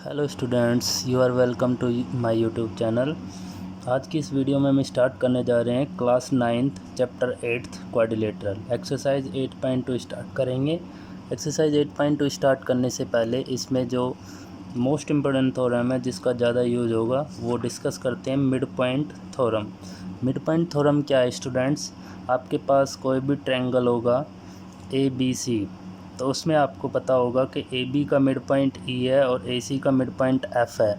Hello students, you are welcome to my YouTube channel. आज की इस वीडियो में हम स्टार्ट करने जा रहे हैं class 9th chapter 8th quadrilateral exercise 8.2 start करेंगे। एक्सरसाइज 8.2 स्टार्ट करने से पहले इसमें जो मोस्ट इम्पोर्टेंट थ्योरम है जिसका ज़्यादा यूज होगा वो डिस्कस करते हैं mid point theorem. Midpoint theorem क्या है स्टूडेंट्स? आपके पास कोई भी ट्रायंगल होगा ABC, तो उसमें आपको पता होगा कि AB का मिड पॉइंट E है और AC का मिड पॉइंट F है।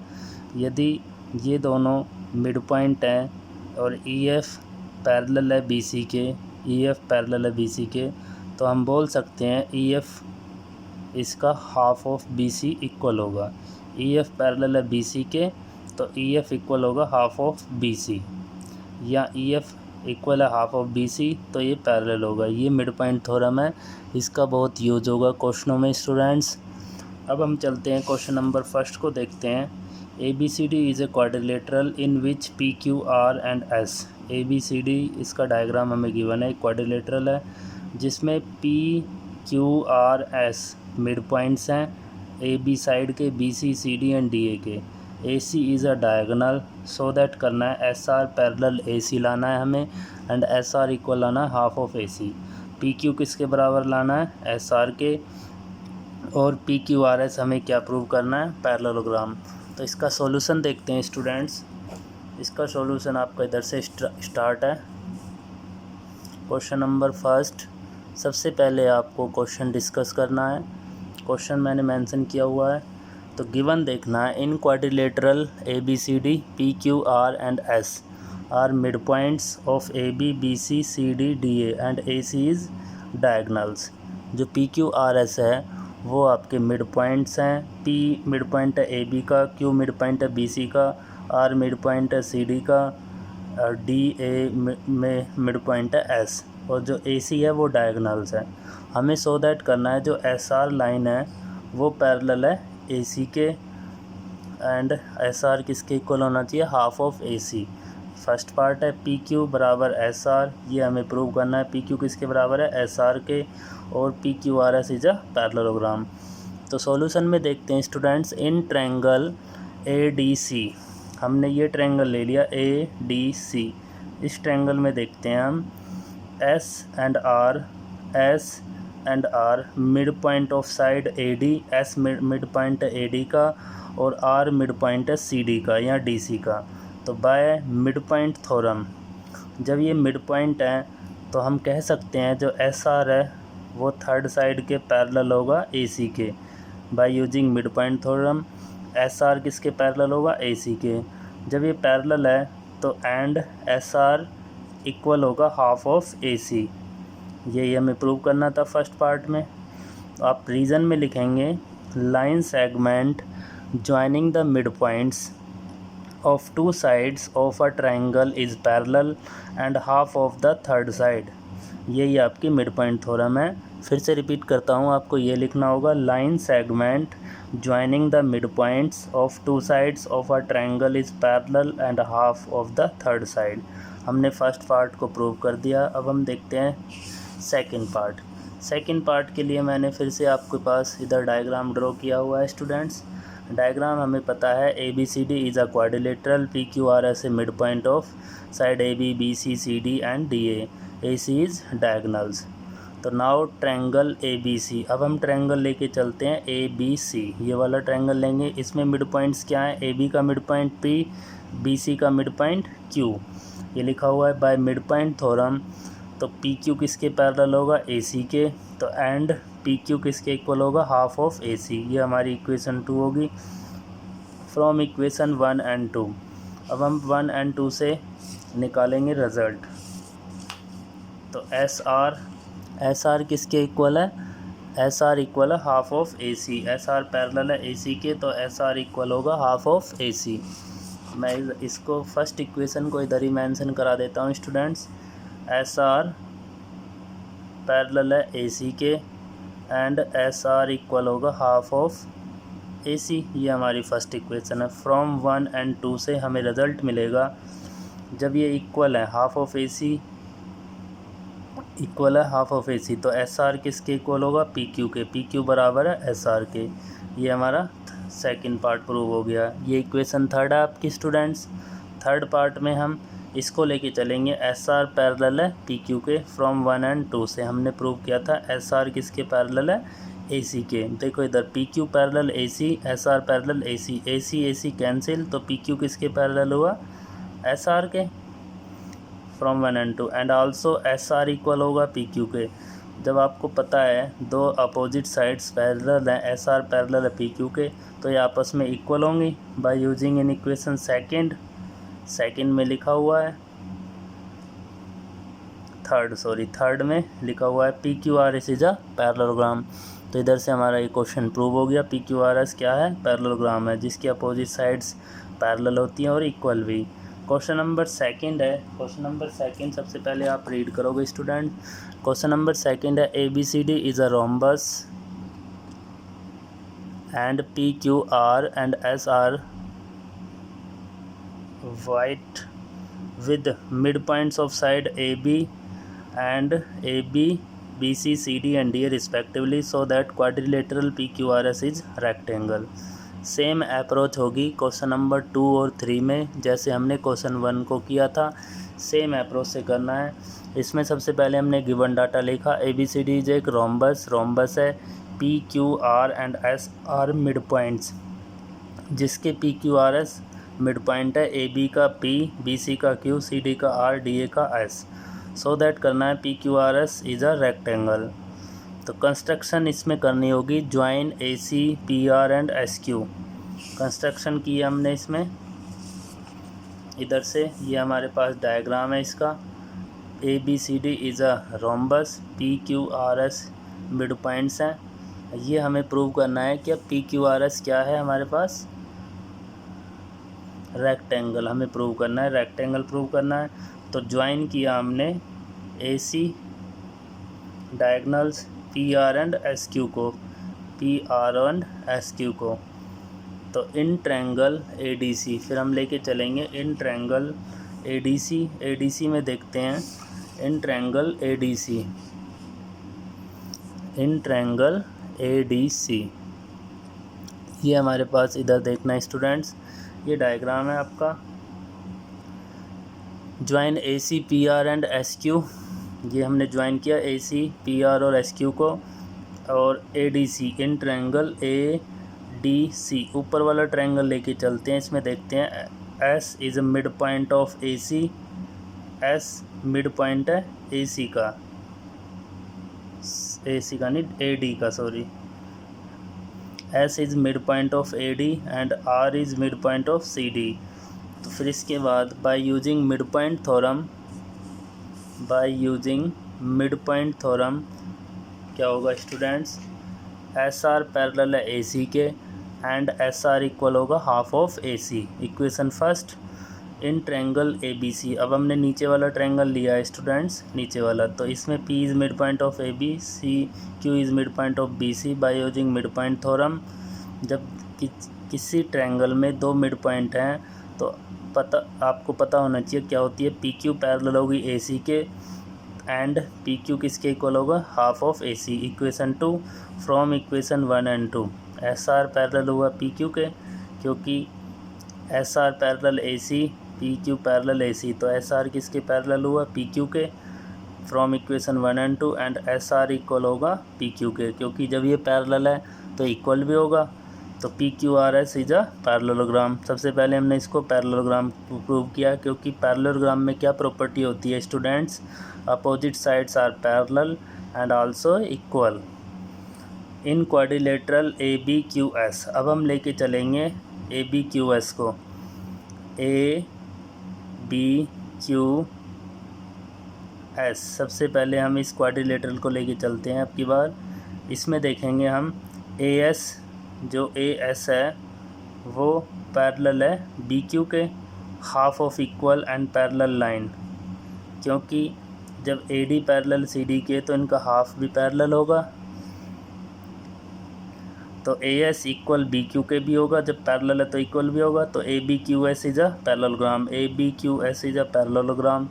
यदि ये दोनों मिड पॉइंट हैं और EF पैरेलल है BC के, EF पैरेलल है BC के, तो हम बोल सकते हैं EF इसका हाफ ऑफ BC इक्वल होगा। EF पैरेलल है BC के तो EF इक्वल होगा हाफ ऑफ BC, या EF इक्वल है हाफ ऑफ BC तो ये पैरेलल होगा। ये मिड पॉइंट थ्योरम है, इसका बहुत यूज होगा क्वेश्चनों में स्टूडेंट्स। अब हम चलते हैं क्वेश्चन नंबर फर्स्ट को देखते हैं। ABCD is a quadrilateral in which PQR and S। ABCD इसका डायग्राम हमें गिवन है, क्वाड्रिलेटरल है जिसमें PQRS मिड पॉइंट्स हैं AB साइड के, BC CD एंड DA के। AC is a diagonal, so that करना है SR पैरेलल AC लाना है हमें एंड SR इक्वल लाना है हाफ ऑफ AC। PQ किसके बराबर लाना है? SR के। और PQRS हमें क्या प्रूव करना है? पैरेललोग्राम। तो इसका सॉल्यूशन देखते हैं स्टूडेंट्स। इसका सॉल्यूशन आपका इधर से स्टार्ट है। क्वेश्चन नंबर फर्स्ट, सबसे पहले आपको क्वेश्चन डिस्कस करना है। क्वेश्चन मैंने मेंशन किया हुआ है, तो गिवन देखना है। In quadrilateral ABCD PQR and S are mid points of AB BC CD DA and AC is diagonals. जो PQRS है वो आपके मिड पॉइंट्स हैं। P मिड पॉइंट है AB का, Q मिड पॉइंट है BC का, R मिड पॉइंट है CD का, DA में मिड पॉइंट है S, और जो AC है वो डायगनल्स है। हमें सो दैट करना है जो SR लाइन है वो पैरेलल है AC के एंड SR किसके इक्वल होना चाहिए? Half of AC। First part है PQ बराबर SR, ये हमें प्रूव करना है। PQ किसके बराबर है? SR के। और PQRS इज अ पैरेललोग्राम। तो सॉल्यूशन में देखते हैं स्टूडेंट्स। इन ट्रायंगल ADC, हमने ये ट्रायंगल ले लिया ADC। इस ट्रायंगल में देखते हैं हम S and R mid point of side AD, S mid point है AD का और R मिड पॉइंट है CD का या DC का। तो बाय मिड पॉइंट थ्योरम, जब ये मिड पॉइंट है तो हम कह सकते हैं जो SR है वो थर्ड साइड के पैरेलल होगा AC के। By using mid point theorem SR किसके पैरेलल होगा? AC के। जब ये पैरेलल है तो एंड SR इक्वल होगा हाफ ऑफ AC। यही हमें प्रूव करना था फर्स्ट पार्ट में। तो आप रीज़न में लिखेंगे line segment joining the mid points of two sides of a triangle is parallel and half of the third side। यही आपकी मिड पॉइंट थ्योरम है। फिर से रिपीट करता हूँ, आपको ये लिखना होगा line segment joining the mid points of two sides of a triangle is parallel and half of the third side. हमने फर्स्ट पार्ट को प्रूव कर दिया। अब हम देखते हैं सेकंड पार्ट। सेकंड पार्ट के लिए मैंने फिर से आपके पास इधर डायग्राम ड्रॉ किया हुआ है स्टूडेंट्स। डायग्राम हमें पता है ABCD is a quadrilateral, PQRS A mid point of side AB BC CD and DA, AC is diagonals. तो नाउ ट्रायंगल ABC, अब हम ट्रायंगल लेके चलते हैं ABC। ये वाला ट्रायंगल लेंगे, इसमें मिड पॉइंट्स क्या हैं? AB का मिड पॉइंट P, BC का मिड पॉइंट Q। ये लिखा हुआ है बाय मिड पॉइंट थ्योरम। तो PQ किसके पैरेलल होगा? AC के। तो एंड PQ किसके इक्वल होगा? Half of AC। ये हमारी इक्वेशन 2 होगी फ्रॉम इक्वेशन 1 एंड 2। अब हम 1 एंड 2 से निकालेंगे रिजल्ट। तो SR किसके इक्वल है? SR इक्वल है half of AC। SR parallel है AC के, तो SR इक्वल होगा हाफ ऑफ AC। मैं इसको फर्स्ट इक्वेशन को इधर ही मेंशन करा देता हूँ स्टूडेंट्स। SR पैरेलल है AC के एंड SR इक्वल होगा हाफ ऑफ AC। ये हमारी फर्स्ट इक्वेशन है। फ्रॉम 1 एंड 2 से हमें रिज़ल्ट मिलेगा जब ये इक्वल है हाफ ऑफ AC इक्वल है हाफ ऑफ AC, तो SR किसके इक्वल होगा? PQ के। PQ बराबर है SR के। ये हमारा सेकंड पार्ट प्रूव हो गया। ये इक्वेशन थर्ड है आपकी स्टूडेंट्स। थर्ड पार्ट में हम इसको लेके चलेंगे, एस आर पैरेलल है पी क्यू के फ्रॉम 1 and 2 से। हमने प्रूव किया था एस आर किसके पैरेलल है, ए सी के। देखो इधर P Q parallel A C, S R parallel A C cancel, तो पी क्यू किसके पैरेलल हुआ, एस आर के from 1 and 2 and also S R equal होगा पी क्यू के। जब आपको पता है दो अपोजिट साइड्स पैरेलल हैं, एस आर पैरेलल है पी क्यू के, तो ये आपस में इक्वल होंगी by using in equation second में लिखा हुआ है, थर्ड में लिखा हुआ है P Q R S is a parallelogram. तो इधर से हमारा ये क्वेश्चन प्रूव हो गया, पी क्यू आर एस क्या है, पैरेललोग्राम है जिसकी अपोजिट साइड्स पैरेलल होती हैं और इक्वल भी। क्वेश्चन नंबर सेकंड है, क्वेश्चन नंबर सेकंड सबसे पहले आप रीड करोगे स्टूडेंट। क्वेश्चन नंबर सेकंड है, A B C D is a rhombus and P Q R and S are white with midpoints of side AB and AB, BC, CD and D respectively, so that quadrilateral PQRS is rectangle। Same approach होगी question number 2 और 3 में, जैसे हमने question 1 को किया था, same approach से करना है। इसमें सबसे पहले हमने गिवन डाटा लिखा, ABCD इज एक रोम्बस है, PQR and SR midpoints, जिसके PQRS मिड पॉइंट है, ए बी का पी, बी सी का क्यू, सी डी का आर, डी ए का एस। सो दैट करना है P Q R S is a rectangle. तो कंस्ट्रक्शन इसमें करनी होगी, join A C P R and S Q. Construction किया हमने इसमें, इधर से ये हमारे पास डायग्राम है इसका, A B C D is a rhombus, P Q R S mid points हैं। ये हमें प्रूव करना है कि अब पी क्यू आर एस क्या है हमारे पास, रेक्टेंगल हमें प्रूव करना है, रेक्टेंगल प्रूव करना है। तो ज्वाइन किया हमने A C diagonals P R and S Q को, P R and S Q को। तो इन ट्रायंगल ए डी सी, फिर हम लेके चलेंगे इन ट्रायंगल ए डी सी में देखते हैं, in triangle A D C, in triangle A D C. ये हमारे पास इधर देखना है स्टूडेंट्स, ये डायग्राम है आपका, join A C P R and S Q. ये हमने ज्वाइन किया ए सी पी आर और एस क्यू को, और A D C in triangle A D C. ऊपर वाला ट्रायंगल लेके चलते हैं, इसमें देखते हैं S is a mid point of A C, S mid point है ए सी का नहीं ए डी का, sorry, S is midpoint of AD and R is midpoint of CD। तो फिर इसके बाद by using midpoint theorem क्या होगा स्टूडेंट्स, SR पैरेलल है AC के एंड SR इक्वल होगा half of AC। Equation first, in triangle ABC। अब हमने नीचे वाला ट्रायंगल लिया है स्टूडेंट्स, नीचे वाला, तो इसमें P is mid point of AB, Q is mid point of BC by using mid point theorem. जब किसी ट्रायंगल में दो मिड पॉइंट हैं तो आपको पता होना चाहिए क्या होती है, PQ पैरेलल होगी AC के एंड PQ किसके इक्वल होगा, half of AC। Equation 2 from equation 1 and 2, SR parallel हुआ PQ के, क्योंकि SR parallel AC, PQ parallel AC, तो SR किसके पैरेलल हुआ, PQ के, from equation 1 and 2 and SR equal होगा PQ के, क्योंकि जब ये पैरेलल है तो इक्वल भी होगा। तो PQRS इज अ पैरेललोग्राम। सबसे पहले हमने इसको पैरेललोग्राम प्रूव किया, क्योंकि पैरेललोग्राम में क्या प्रॉपर्टी होती है students, opposite sides are parallel and also equal in quadrilateral ABQS। अब हम लेके चलेंगे ABQS को, ABQS। सबसे पहले हम इस क्वाड्रिलेटरल को लेके चलते हैं अब की बार। इसमें देखेंगे हम AS, जो AS है वो पैरेलल है BQ के, half of equal and parallel line, क्योंकि जब AD पैरेलल CD के तो इनका हाफ भी पैरेलल होगा। तो AS इक्वल BQ के भी होगा, जब पैरेलल है तो इक्वल भी होगा। तो ABQS is a parallelogram, ABQS is a parallelogram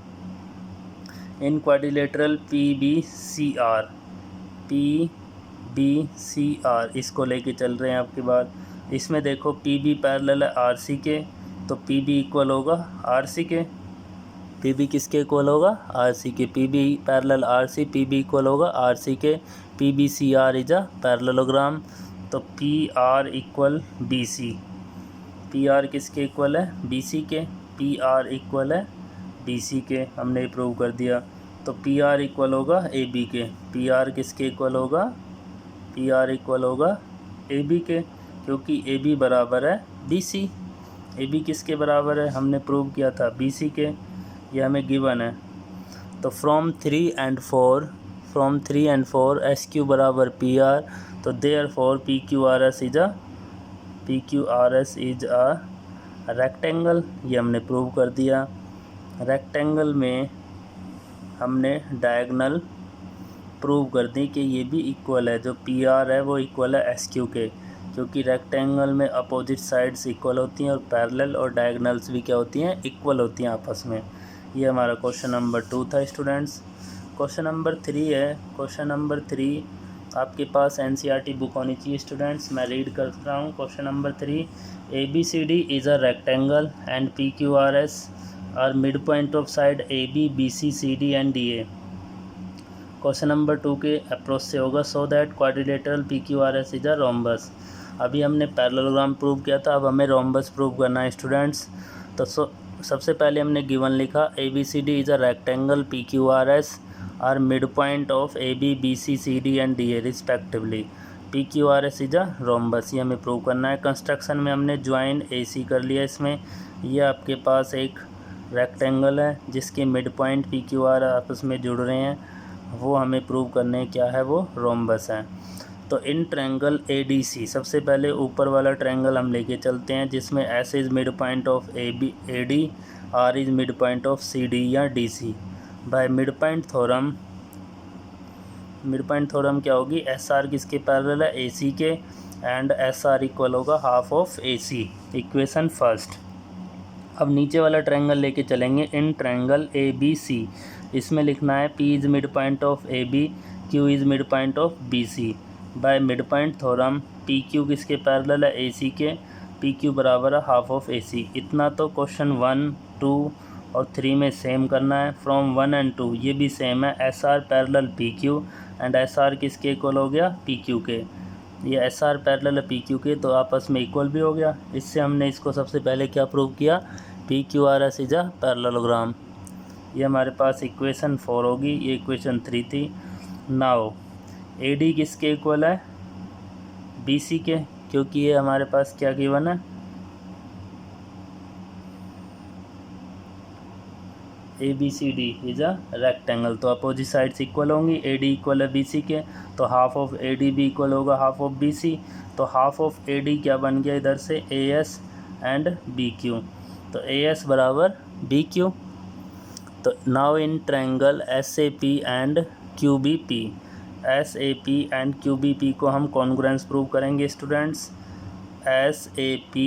in quadrilateral PBCR। इसको लेके चल रहे हैं आपके बाद। इसमें देखो पी बी पैरेलल है आर सी के, तो पी बी इक्वल होगा आर सी के। पी बी किसके इक्वल होगा? आर सी के। P B parallel R C, P B equal होगा आर सी के। P B C R is a parallelogram, तो P R equal B C. P R किसके equal है? B C के। P R equal है B C के, हमने prove कर दिया। तो पी आर इक्वल होगा ए बी के। पी आर किसके इक्वल होगा? पी आर इक्वल होगा ए बी के, क्योंकि ए बी बराबर है बी सी। ए बी किसके बराबर है? हमने प्रूव किया था बी सी के, यह हमें गिवन है। तो फ्रॉम 3 and 4 एस क्यू बराबर पी आर, तो therefore P Q R S is a rectangle, ये हमने प्रूव कर दिया। रेक्टेंगल में हमने डायगोनल प्रूव कर दी कि ये भी इक्वल है, जो पी आर है वो इक्वल है एस क्यू के, क्योंकि रेक्टेंगल में अपोजिट साइड्स इक्वल होती हैं और पैरेलल और डायगोनल्स भी क्या होती हैं? इक्वल होती हैं आपस में। ये हमारा क्वेश्चन नंबर 2 था स्टूडेंट्स। क्वेश्चन नंबर 3 है। क्वेश्चन नंबर 3 आपके पास एनसीईआरटी बुक होनी चाहिए स्टूडेंट्स, मैं रीड कर रहा हूँ। Question number 3, A B C D is a rectangle and P Q R S are mid point of side A B B C C D and D A. Question number 2 के approach से होगा, so that quadrilateral P Q R S is a rhombus. अभी हमने parallelogram prove किया था, अब हमें rhombus prove करना है स्टूडेंट्स। तो सबसे पहले हमने गिवन लिखा A B C D is a rectangle, P Q R S are mid point of A B B C C D and D A respectively. P Q R S is a rhombus, ये हमें prove करना है। Construction में हमने join A सी कर लिया। इसमें यह आपके पास एक रेक्टेंगल है जिसके mid point P Q are आपस में जुड़ रहे हैं, वो हमें प्रूव करने क्या है? वो रोम्बस है। तो इन ट्रायंगल ए डी सी, सबसे पहले ऊपर वाला ट्रायंगल हम लेके चलते हैं जिसमें S is mid point of A B A D, R is mid point of C D या D C. By midpoint theorem, midpoint theorem क्या होगी? एस आर किसके पैरेलल है? ए सी के, एंड एस आर इक्वल होगा half of A C, equation first. अब नीचे वाला ट्रायंगल लेके चलेंगे, इन ट्रायंगल ए बी सी, इसमें लिखना है P is mid point of A B, Q is mid point of B C. By midpoint theorem P Q किसके पैरेलल है? ए सी के। पी क्यू बराबर है हाफ ऑफ ए सी। इतना तो क्वेश्चन 1, 2 और 3 में सेम करना है। फ्रॉम 1 and 2 ये भी सेम है, S R parallel P Q and S are किसके इक्वल हो गया? पी क्यू के। ये S R parallel P Q के, तो आपस में इक्वल भी हो गया। इससे हमने इसको सबसे पहले क्या प्रूव किया? P Q R S is a parallelogram. ये हमारे पास इक्वेशन 4 होगी, ये इक्वेशन 3 थी। नाउ ए डी किसके इक्वल है? बी सी के, क्योंकि ये हमारे पास क्या गिवन है? A B C D is a rectangle, तो अपोजिट साइड्स इक्वल होंगी। ए डी इक्वल है बी सी के, तो हाफ ऑफ ए डी भी इक्वल होगा हाफ ऑफ बी सी। तो हाफ ऑफ ए डी क्या बन गया इधर से? A S and B Q, तो ए एस बराबर बी क्यू। तो now in triangle S A P and Q B P, S A P and Q B P को हम कॉन्ग्रुएंस प्रूव करेंगे students. S A P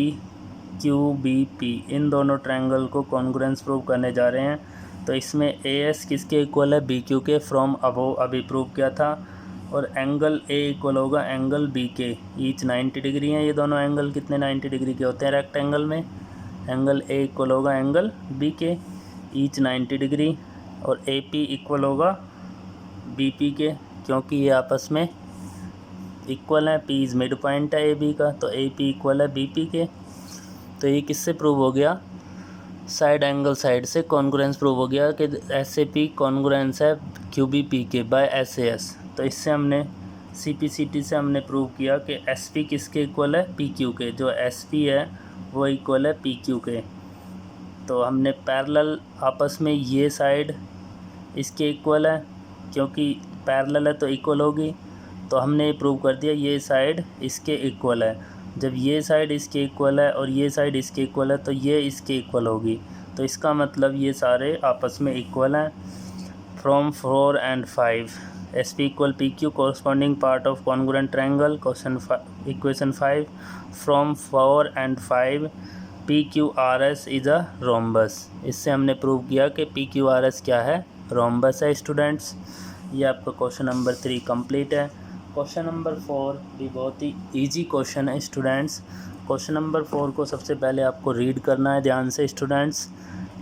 Q B P, इन दोनों triangle को congruence prove करने जा रहे हैं। तो इसमें ए एस किसके इक्वल है? बी क्यू के, फ्रॉम अबोव अभी प्रूव किया था। और एंगल ए इक्वल होगा एंगल बी के, ईच 90 डिग्री हैं ये दोनों एंगल। कितने 90 डिग्री के होते हैं रेक्टेंगल में? एंगल ए इक्वल होगा एंगल बी के, ईच 90 डिग्री। और ए पी इक्वल होगा बी पी के, क्योंकि ये आपस में इक्वल है। पी इज़ मिड पॉइंट है ए बी का, तो ए पी इक्वल है बी पी के। तो ये किससे प्रूव हो गया? साइड एंगल साइड से कॉन्ग्रुएंस प्रूव हो गया कि एस ए पी कॉन्ग्रुएंस है क्यू बी पी के बाय एस ए एस। तो इससे हमने सी पी सी टी से हमने प्रूव किया कि एस पी किसके इक्वल है? पी क्यू के। जो एस पी है वो इक्वल है पी क्यू के। तो हमने पैरेलल आपस में ये साइड इसके इक्वल है, क्योंकि पैरेलल है तो इक्वल होगी। तो हमने ये प्रूव कर दिया ये साइड इसके इक्वल है। जब ये साइड इसके इक्वल है और ये साइड इसके इक्वल है, तो ये इसके इक्वल होगी। तो इसका मतलब ये सारे आपस में इक्वल हैं। From 4 and 5 S P equal P Q corresponding part of congruent triangle. Equation 5, from 4 and 5 P Q R S is a rhombus. इससे हमने प्रूव किया कि पी क्यू आर एस क्या है? रोम्बस है स्टूडेंट्स। ये आपका क्वेश्चन नंबर 3 कंप्लीट है। क्वेश्चन नंबर 4 भी बहुत ही इजी क्वेश्चन है स्टूडेंट्स। क्वेश्चन नंबर 4 को सबसे पहले आपको रीड करना है ध्यान से स्टूडेंट्स,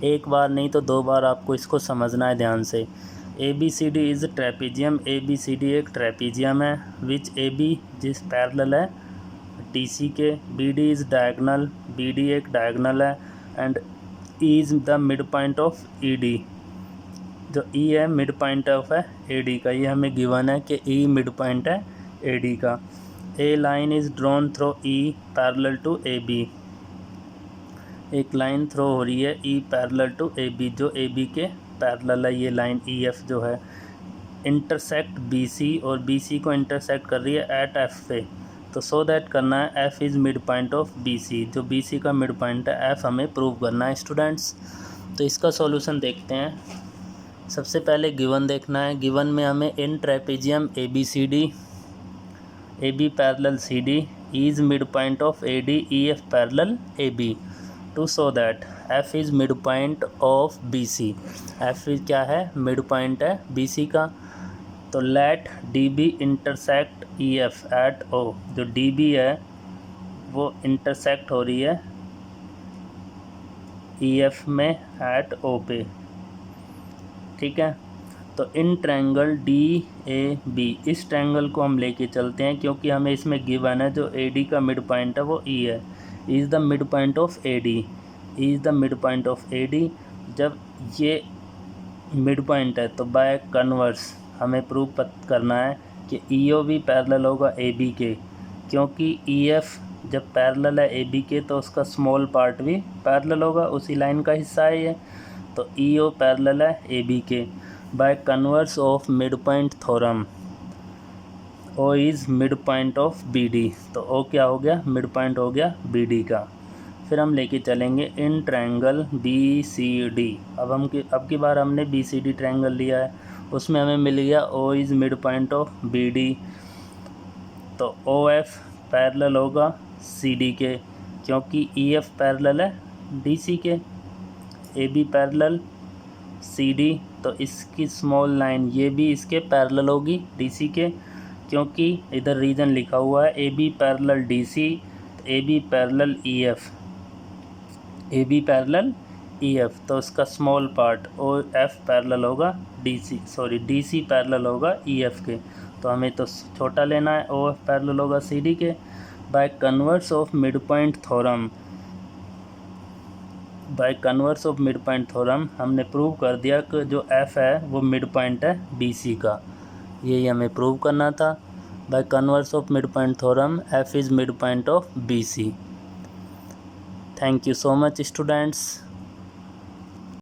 एक बार नहीं तो 2 बार आपको इसको समझना है ध्यान से। ABCD इज़ ट्रेपीजियम, ABCD एक ट्रेपीजियम है विच AB जिस पैरेलल है DC के, BD इज़ डायगनल, BD एक डायगनल है, and E is the mid point of ED, जो E है मिड पॉइंट ऑफ है AD का, ये हमें गिवन है कि E मिड पॉइंट है AD का। A line is drawn through E parallel to AB, एक लाइन थ्रो हो रही है E पैरेलल टू AB, जो AB के पैरेलल है ये लाइन EF जो है, इंटरसेक्ट BC और BC को इंटरसेक्ट कर रही है एट F पे, तो सो दैट करना है F is mid point of BC, जो BC का मिड पॉइंट है F हमें प्रूव करना है स्टूडेंट्स। तो इसका सॉल्यूशन देखते हैं। सबसे पहले गिवन देखना है, गिवन में हमें in trapezium ABCD, AB parallel CD is mid point of AD, EF parallel AB, to show that F is mid point of BC, F is क्या है मिड पॉइंट है BC का, तो let DB intersect EF at O, जो DB है वो intersect हो रही है EF में एट O पे, ठीक है। तो इन ट्रायंगल DAB, इस ट्रायंगल को हम लेके चलते हैं क्योंकि हमें इसमें गिवन है जो AD का मिड पॉइंट है वो E है, is the mid point of AD, is the mid point of AD। जब ये मिड पॉइंट है तो बाय कन्वर्स हमें प्रूव करना है कि EO भी पैरेलल होगा AB के, क्योंकि EF जब पैरेलल है AB के तो उसका स्मॉल पार्ट भी पैरेलल होगा, उसी लाइन का हिस्सा है ये, तो EO पैरेलल है AB के। By converse of mid point theorem O is mid point of BD, तो O क्या हो गया मिड पॉइंट हो गया BD का। फिर हम लेके चलेंगे इन ट्रायंगल BCD, अब की बार हमने BCD ट्रायंगल लिया है, उसमें हमें मिल गया O is mid point of BD, तो OF पैरेलल होगा CD के, क्योंकि EF पैरेलल है DC के, AB पैरेलल CD, तो इसकी स्मॉल लाइन ये भी इसके पैरेलल होगी DC के, क्योंकि इधर रीजन लिखा हुआ है AB parallel DC, AB parallel EF, AB parallel EF, तो इसका स्मॉल पार्ट OF पैरेलल होगा DC पैरेलल होगा EF के, तो हमें तो छोटा लेना है, OF पैरेलल होगा CD के। By converse of mid point theorem, by converse of mid point theorem हमने प्रूव कर दिया कि जो F है वो मिड पॉइंट है BC का, यही हमें प्रूव करना था। By converse of mid point theorem F is mid point of BC। Thank you so much students.